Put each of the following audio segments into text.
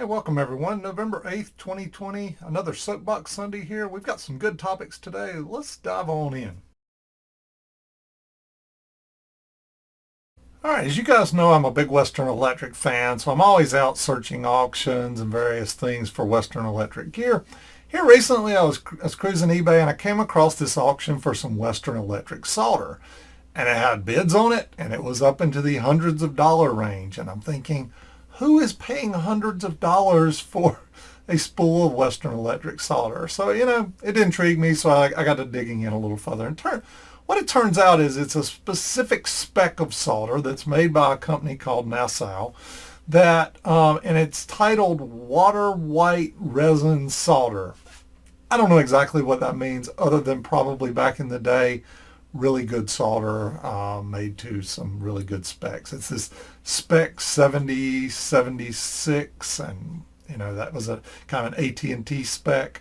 Hey, welcome everyone. November 8th, 2020, another Soapbox Sunday here. We've got some good topics today. Let's dive on in. All right, as you guys know, I'm a big Western Electric fan, so I'm always out searching auctions and various things for Western Electric gear. Here recently, I was cruising eBay and I came across this auction for some Western Electric solder. And it had bids on it, and it was up into the hundreds of dollar range. And I'm thinking, who is paying hundreds of dollars for a spool of Western Electric solder? So, it intrigued me, so I got to digging in a little further. And what it turns out is it's a specific spec of solder that's made by a company called Nassau and it's titled Water White Resin Solder. I don't know exactly what that means other than probably back in the day, really good solder made to some really good specs. It's this spec 7076, and that was a kind of an AT&T spec.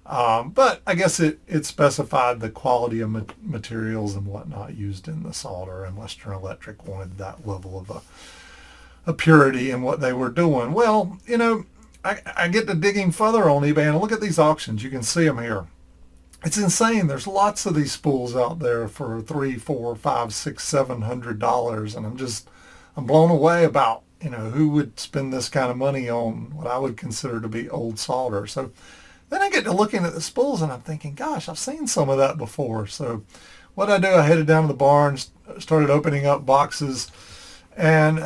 But I guess it specified the quality of materials and whatnot used in the solder, and Western Electric wanted that level of a purity in what they were doing. Well, I get to digging further on eBay and look at these auctions. You can see them here. It's insane. There's lots of these spools out there for $300, $400, $500, $600, $700, and I'm blown away about who would spend this kind of money on what I would consider to be old solder. So then I get to looking at the spools and I'm thinking, gosh, I've seen some of that before. So what I do, I headed down to the barn, started opening up boxes, and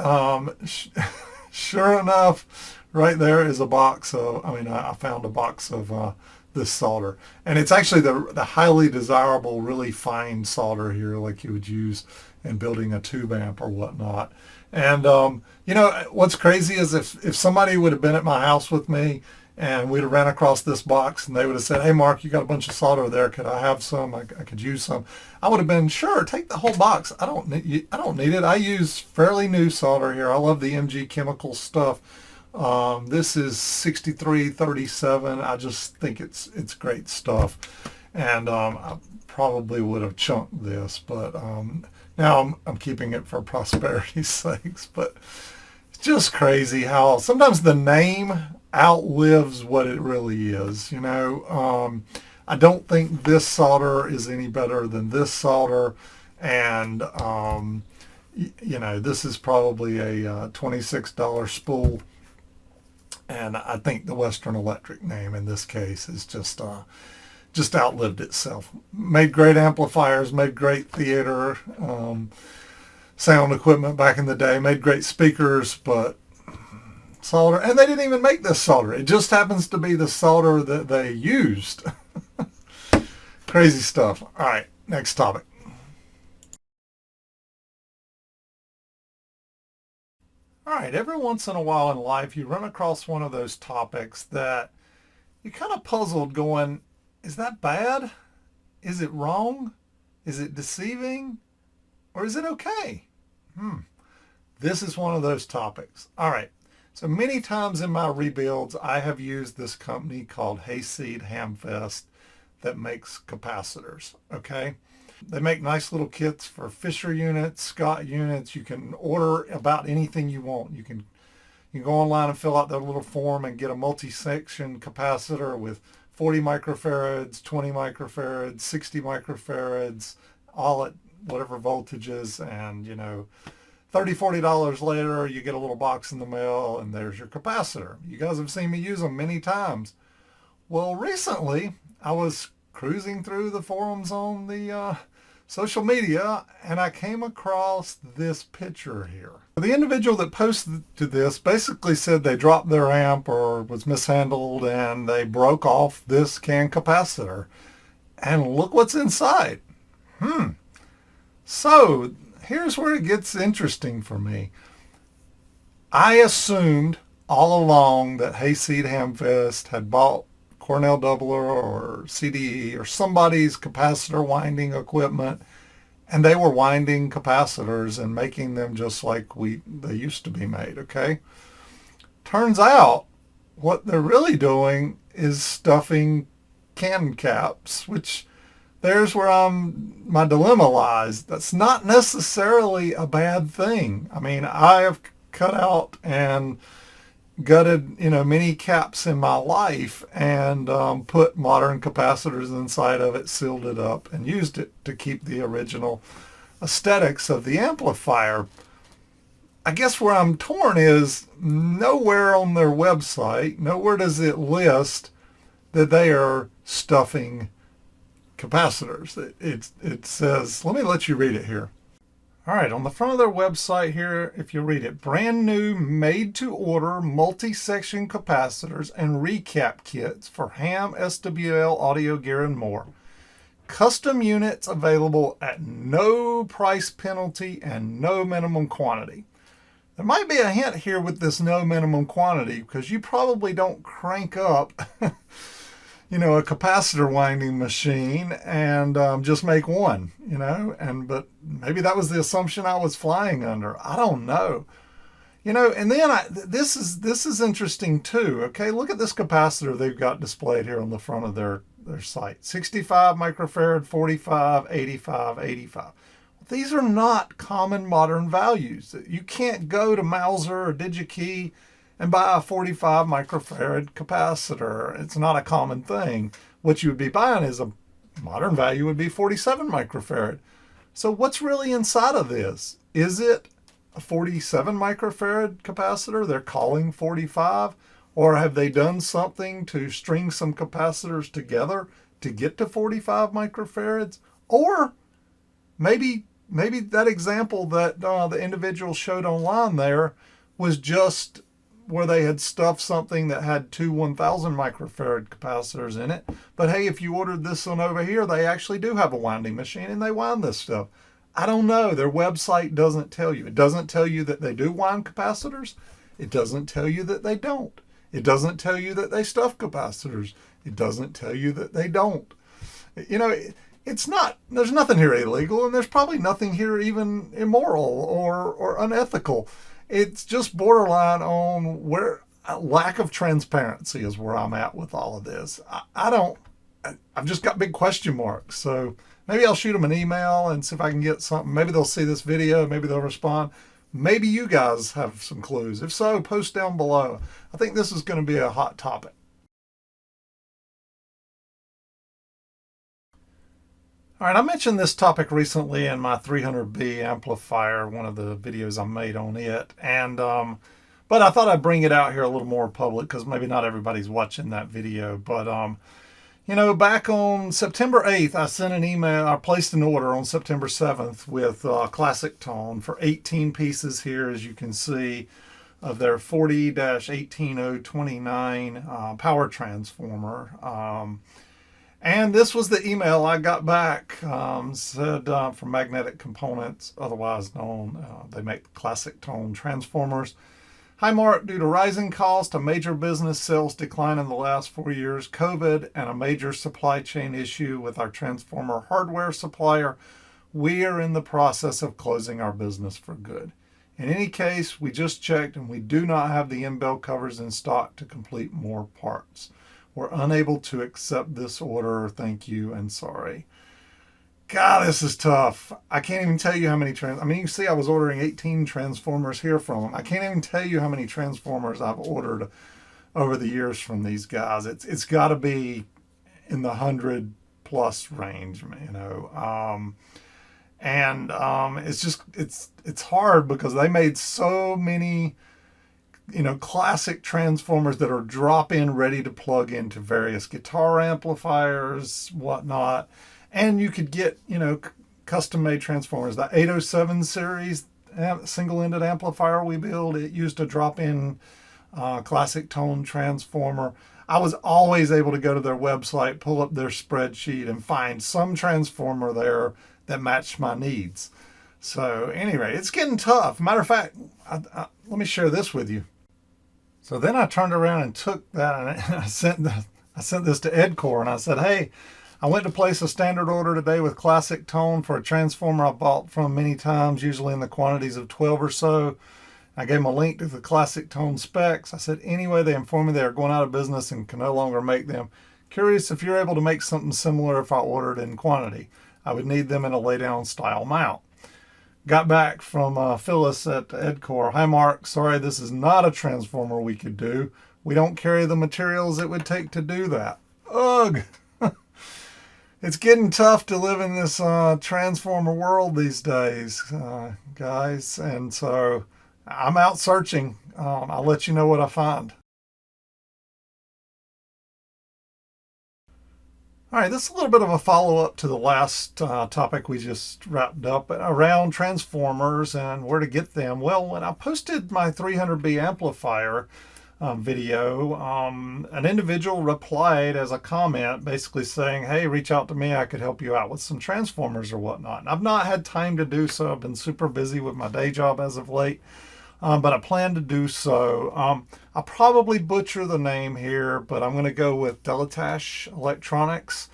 sure enough, right there is a box of. I found a box of. This solder, and it's actually the highly desirable, really fine solder here, like you would use in building a tube amp or whatnot. And what's crazy is if somebody would have been at my house with me and we'd have ran across this box and they would have said, "Hey Mark, you got a bunch of solder there, could I have some? I could use some," I would have been, "Sure, take the whole box. I don't need it. I use fairly new solder here. I love the MG Chemical stuff. This is 6337. I just think it's great stuff, and I probably would have chunked this, but now I'm keeping it for prosperity's sakes. But it's just crazy how sometimes the name outlives what it really is. I don't think this solder is any better than this solder, and this is probably a $26 spool. And I think the Western Electric name in this case is just outlived itself. Made great amplifiers, made great theater sound equipment back in the day, made great speakers, but solder, and they didn't even make this solder. It just happens to be the solder that they used. Crazy stuff. All right, next topic. All right, every once in a while in life, you run across one of those topics that you're kind of puzzled going, is that bad? Is it wrong? Is it deceiving? Or is it okay? This is one of those topics. All right, so many times in my rebuilds, I have used this company called Hayseed Hamfest that makes capacitors, okay? They make nice little kits for Fisher units, Scott units. You can order about anything you want. You can go online and fill out that little form and get a multi-section capacitor with 40 microfarads, 20 microfarads, 60 microfarads, all at whatever voltages. And, $30, $40 later, you get a little box in the mail and there's your capacitor. You guys have seen me use them many times. Well, recently I was cruising through the forums on the social media, and I came across this picture here. The individual that posted to this basically said they dropped their amp or was mishandled and they broke off this CAN capacitor. And look what's inside. So here's where it gets interesting for me. I assumed all along that Hayseed Hamfest had bought Cornell Doubler or CDE or somebody's capacitor winding equipment, and they were winding capacitors and making them just like they used to be made, okay? Turns out what they're really doing is stuffing can caps, which there's where my dilemma lies. That's not necessarily a bad thing. I have cut out and gutted, mini caps in my life and put modern capacitors inside of it, sealed it up, and used it to keep the original aesthetics of the amplifier. I guess where I'm torn is nowhere on their website, nowhere does it list that they are stuffing capacitors. It says, let me let you read it here. All right, on the front of their website here, if you read it, brand new made-to-order multi-section capacitors and recap kits for ham, SWL, audio gear, and more. Custom units available at no price penalty and no minimum quantity. There might be a hint here with this no minimum quantity because you probably don't crank up a capacitor winding machine and just make one, but maybe that was the assumption I was flying under. I don't know. And then this is interesting too. Okay, look at this capacitor they've got displayed here on the front of their site. 65 microfarad, 45, 85, 85. These are not common modern values. You can't go to Mauser or DigiKey and buy a 45 microfarad capacitor. It's not a common thing. What you would be buying is a modern value would be 47 microfarad. So what's really inside of this? Is it a 47 microfarad capacitor they're calling 45? Or have they done something to string some capacitors together to get to 45 microfarads? Or maybe that example that the individual showed online there was just where they had stuffed something that had two 1000 microfarad capacitors in it. But hey, if you ordered this one over here, they actually do have a winding machine and they wind this stuff. I don't know. Their website doesn't tell you. It doesn't tell you that they do wind capacitors. It doesn't tell you that they don't. It doesn't tell you that they stuff capacitors. It doesn't tell you that they don't. It's not, there's nothing here illegal, and there's probably nothing here even immoral or unethical. It's just borderline on where lack of transparency is where I'm at with all of this. I've just got big question marks. So maybe I'll shoot them an email and see if I can get something. Maybe they'll see this video. Maybe they'll respond. Maybe you guys have some clues. If so, post down below. I think this is going to be a hot topic. All right, I mentioned this topic recently in my 300B amplifier, one of the videos I made on it, and but I thought I'd bring it out here a little more public because maybe not everybody's watching that video. But back on September 8th, I sent an email. I placed an order on September 7th with ClassicTone for 18 pieces here, as you can see, of their 40-18029 power transformer. And this was the email I got back, said from Magnetic Components, otherwise known, they make ClassicTone transformers. Hi Mark, due to rising cost, a major business sales decline in the last 4 years, COVID, and a major supply chain issue with our transformer hardware supplier, we are in the process of closing our business for good. In any case, we just checked and we do not have the in-bell covers in stock to complete more parts. We're unable to accept this order. Thank you and sorry. God, this is tough. I can't even tell you how many you can see I was ordering 18 transformers here from them. I can't even tell you how many transformers I've ordered over the years from these guys. It's got to be in the 100 plus range, it's hard because they made so many classic transformers that are drop-in ready to plug into various guitar amplifiers, whatnot. And you could get, custom-made transformers. The 807 series single-ended amplifier we build, it used a drop-in ClassicTone transformer. I was always able to go to their website, pull up their spreadsheet, and find some transformer there that matched my needs. So anyway, it's getting tough. Matter of fact, let me share this with you. So then I turned around and took that and I sent this to EdCore and I said, hey, I went to place a standard order today with ClassicTone for a transformer I bought from many times, usually in the quantities of 12 or so. I gave them a link to the ClassicTone specs. I said, anyway, they informed me they are going out of business and can no longer make them. Curious if you're able to make something similar if I ordered in quantity. I would need them in a laydown style mount. got back from Phyllis at EdCore. Hi, Mark. Sorry, this is not a transformer we could do. We don't carry the materials it would take to do that. Ugh. It's getting tough to live in this transformer world these days, guys. And so I'm out searching. I'll let you know what I find. All right, this is a little bit of a follow-up to the last topic we just wrapped up around transformers and where to get them. Well, when I posted my 300B amplifier video, an individual replied as a comment basically saying, hey, reach out to me. I could help you out with some transformers or whatnot. And I've not had time to do so. I've been super busy with my day job as of late. But I plan to do so. I'll probably butcher the name here, but I'm going to go with Delatash Electronics.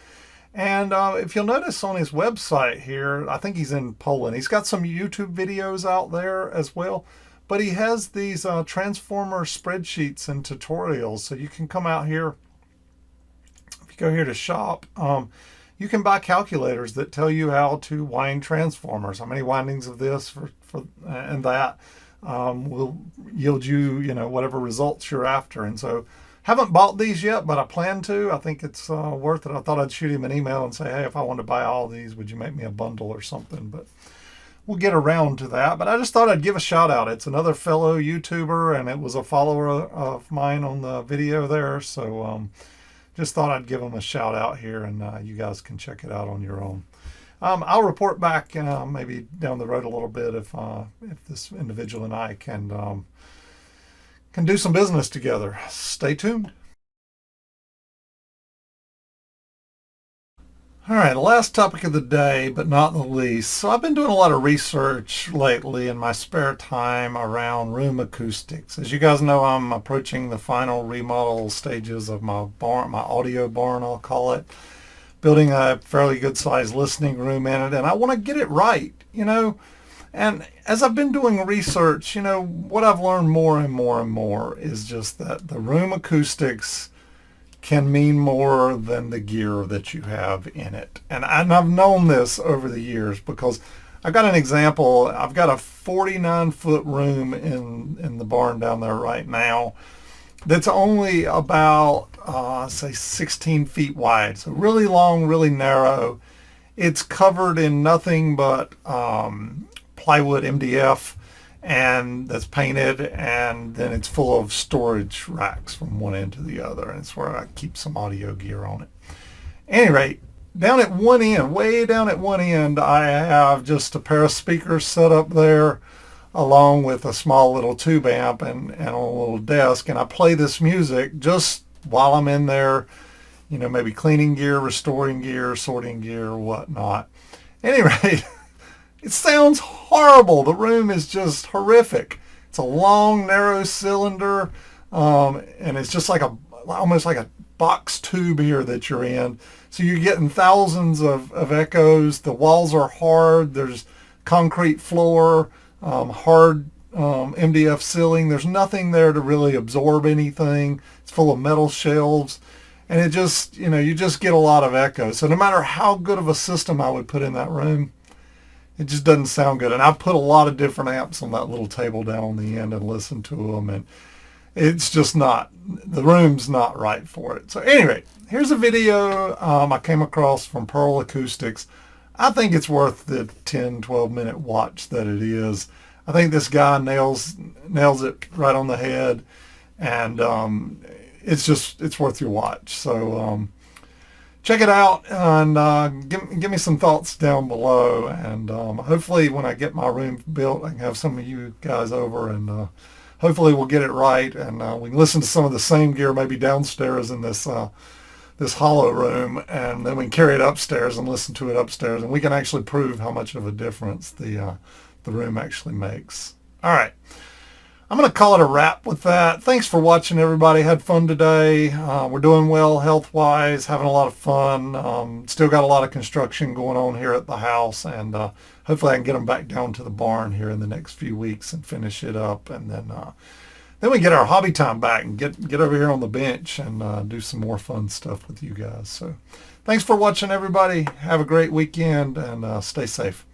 And if you'll notice on his website here, I think he's in Poland. He's got some YouTube videos out there as well. But he has these transformer spreadsheets and tutorials. So you can come out here. If you go here to shop, you can buy calculators that tell you how to wind transformers. How many windings of this and that. Will yield you, whatever results you're after. And so haven't bought these yet, but I plan to. I think it's worth it. I thought I'd shoot him an email and say, hey, if I want to buy all these, would you make me a bundle or something? But we'll get around to that. But I just thought I'd give a shout out. It's another fellow YouTuber, and it was a follower of mine on the video there. So just thought I'd give him a shout out here, and you guys can check it out on your own. I'll report back maybe down the road a little bit if this individual and I can do some business together. Stay tuned. All right, last topic of the day, but not the least. So I've been doing a lot of research lately in my spare time around room acoustics. As you guys know, I'm approaching the final remodel stages of my barn, my audio barn, I'll call it. Building a fairly good sized listening room in it, and I want to get it right, And as I've been doing research, what I've learned more and more and more is just that the room acoustics can mean more than the gear that you have in it. And I've known this over the years because I've got an example. I've got a 49-foot room in the barn down there right now that's only about, say, 16 feet wide. So really long, really narrow. It's covered in nothing but plywood MDF, and that's painted, and then it's full of storage racks from one end to the other, and it's where I keep some audio gear on it. At any rate, down at one end, way down at one end, I have just a pair of speakers set up there, along with a small little tube amp and a little desk. And I play this music just while I'm in there, maybe cleaning gear, restoring gear, sorting gear, whatnot. At any rate, it sounds horrible. The room is just horrific. It's a long, narrow cylinder, and it's just almost like a box tube here that you're in. So you're getting thousands of echoes. The walls are hard. There's concrete floor. Hard MDF ceiling. There's nothing there to really absorb anything. It's full of metal shelves, and it just, you just get a lot of echo. So no matter how good of a system I would put in that room, it just doesn't sound good. And I've put a lot of different amps on that little table down on the end and listened to them, and it's just the room's not right for it. So anyway, here's a video I came across from Pearl Acoustics. I think it's worth the 10, 12-minute watch that it is. I think this guy nails it right on the head, and it's worth your watch. So check it out, and give me some thoughts down below. And hopefully when I get my room built, I can have some of you guys over, and hopefully we'll get it right, and we can listen to some of the same gear maybe downstairs in this hollow room, and then we can carry it upstairs and listen to it upstairs, and we can actually prove how much of a difference the room actually makes. All right, I'm going to call it a wrap with that. Thanks for watching, everybody. Had fun today. We're doing well health-wise, having a lot of fun. Still got a lot of construction going on here at the house, and hopefully I can get them back down to the barn here in the next few weeks and finish it up, and then we get our hobby time back and get over here on the bench and do some more fun stuff with you guys. So thanks for watching, everybody. Have a great weekend, and stay safe.